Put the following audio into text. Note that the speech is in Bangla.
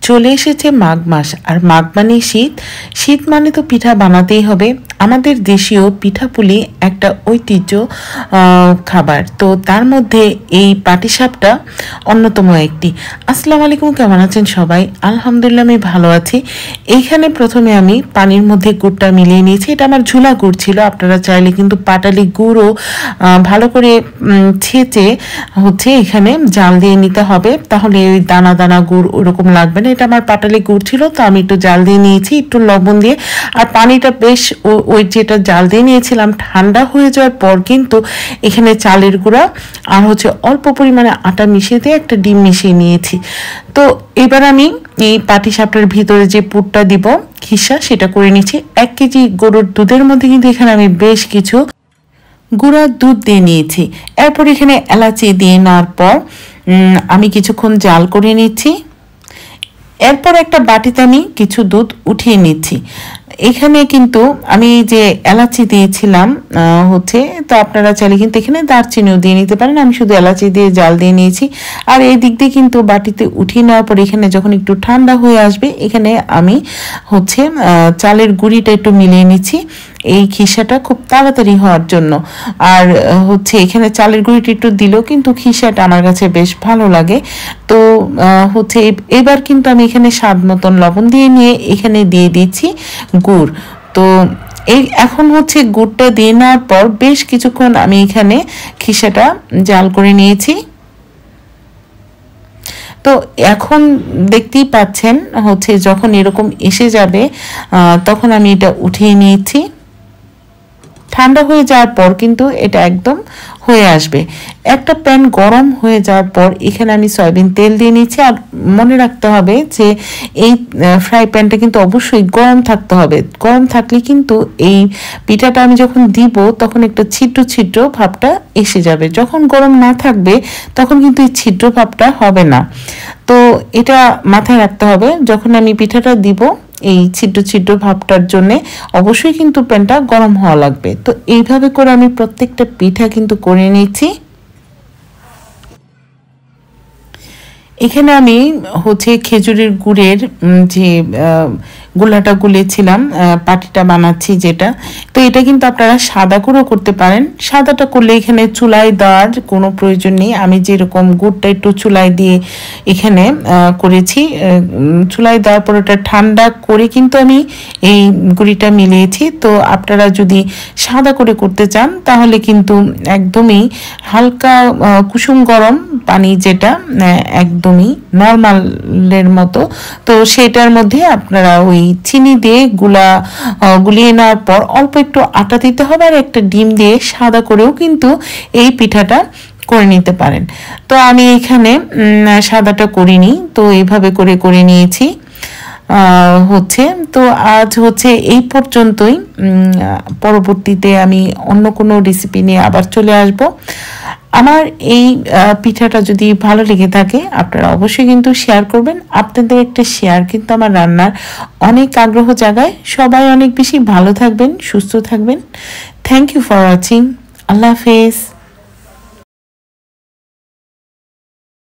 চলে এসেছে মাঘ মাস, আর মাঘ মানে শীত। শীত মানে তো পিঠা বানাতেই হবে। আমাদের দেশীয় পিঠাপুলি একটা ঐতিহ্য খাবার, তো তার মধ্যে এই পাটিসাপটা অন্যতম একটি। আসসালামু আলাইকুম, কেমন আছেন সবাই? আলহামদুলিল্লাহ আমি ভালো আছি। এইখানে প্রথমে আমি পানির মধ্যে গুড়টা মিলিয়ে নিয়েছি। এটা আমার ঝুলা গুড় ছিল, আপনারা চাইলে কিন্তু পাটালি গুড়ও ভালো করে ছেঁচে এখানে জাল দিয়ে নিতে হবে, তাহলে ওই দানা দানা গুড় ওরকম লাগবে না। এটা আমার পাটালি গুড় ছিল, তো আমি একটু জাল দিয়ে নিয়েছি, একটু লবণ দিয়ে। আর পানিটা বেশ ওই যেটা জাল দিয়ে নিয়েছিলাম ঠান্ডা হয়ে যাওয়ার পর কিন্তু এখানে চালের গুঁড়া আর অল্প পরিমাণে আটা মিশিয়ে দিয়ে একটা ডিম মিশিয়ে নিয়েছি। তো এবার আমি এই পাটিসাপটার ভিতরে যে পুরটা দিব খিসা, সেটা করে নিচ্ছি। 1 কেজি গরুর দুধের মধ্যে কিন্তু এখানে আমি বেশ কিছু গুঁড়া দুধ দিয়ে নিয়েছি। এরপর এখানে এলাচি দিয়ে নেওয়ার পর আমি কিছুক্ষণ জাল করে নিচ্ছি। এরপর একটা বাটিতে আমি কিছু দুধ উঠিয়ে নিচ্ছি। এখানে কিন্তু আমি যে এলাচি দিয়েছিলাম তো আপনারা চাইলে কিন্তু এখানে দারচিনিও দিয়ে নিতে পারেন। আমি শুধু এলাচি দিয়ে জাল দিয়ে নিয়েছি। আর এই দিক দিয়ে কিন্তু বাটিতে উঠিয়ে নেওয়ার পর এখানে যখন একটু ঠান্ডা হয়ে আসবে, এখানে আমি চালের গুঁড়িটা একটু মিলিয়ে নিচ্ছি এই খিসাটা খুব তাড়াতাড়ি হওয়ার জন্য। আর এখানে চালের গুঁড়িটা একটু দিলেও কিন্তু খিসাটা আমার কাছে বেশ ভালো লাগে। তো এবার কিন্তু আমি এখানে স্বাদ মতন লবণ দিয়ে নিয়ে এখানে দিয়ে দিচ্ছি গুড়। তো এখন গুড়টা দিয়ে নেওয়ার পর বেশ কিছুক্ষণ আমি এখানে খিসাটা জাল করে নিয়েছি। তো এখন দেখতেই পাচ্ছেন যখন এরকম এসে যাবে তখন আমি এটা উঠিয়ে নিয়েছি। ঠান্ডা হয়ে যাওয়ার পর কিন্তু এটা একদম হয়ে আসবে। একটা প্যান গরম হয়ে যাওয়ার পর এখানে আমি সয়াবিন তেল দিয়ে নিচ্ছি। আর মনে রাখতে হবে যে এই ফ্রাই প্যানটা কিন্তু অবশ্যই গরম থাকতে হবে। গরম থাকলে কিন্তু এই পিঠাটা আমি যখন দিব তখন একটা ছিদ্র ছিদ্র ভাবটা এসে যাবে। যখন গরম না থাকবে তখন কিন্তু এই ছিদ্র ভাবটা হবে না। তো এটা মাথায় রাখতে হবে, যখন আমি পিঠাটা দিব এই ছিদ্র ছিদ্র ভাবটার জন্য অবশ্যই কিন্তু প্যানটা গরম হওয়া লাগবে। তো এইভাবে করে আমি প্রত্যেকটা পিঠা কিন্তু করে নিচ্ছি। এখানে আমি খেজুরের গুড়ের যে গোলাটা গুলেছিলাম, পাটিটা বানাচ্ছি যেটা, তো এটা কিন্তু আপনারা সাদা গুঁড়ো করতে পারেন। সাদাটা করলে এখানে চুলায় দেওয়ার কোনো প্রয়োজন নেই। আমি যেরকম গুড়টা একটু চুলায় দিয়ে এখানে করেছি, চুলায় দেওয়ার পর ওটা ঠান্ডা করে কিন্তু আমি এই গুঁড়িটা মিলিয়েছি। তো আপনারা যদি সাদা করে করতে চান তাহলে কিন্তু একদমই হালকা কুসুম গরম পানি, যেটা একদমই নর্মালের মতো, তো সেটার মধ্যে আপনারা ওই চিনি দিয়ে গুলিয়ে নেওয়ার পর অল্প একটু আটা দিতে হবে, আর একটা ডিম দিয়ে সাদা করেও কিন্তু এই পিঠাটা করে নিতে পারেন। তো আমি এখানে সাদাটা করিনি, তো এইভাবে করে নিয়েছি। তো আজ এই পর্যন্তই। পরবর্তীতে আমি অন্য কোনো রেসিপি নিয়ে আবার চলে আসব। আমার এই পিঠাটা যদি ভালো লেগে থাকে আপনারা অবশ্যই কিন্তু শেয়ার করবেন। আপনাদের একটা শেয়ার কিন্তু আমার রান্নার অনেক আগ্রহ জাগায়। সবাই অনেক বেশি ভালো থাকবেন, সুস্থ থাকবেন। Thank you for watching. আল্লাহ হাফেজ।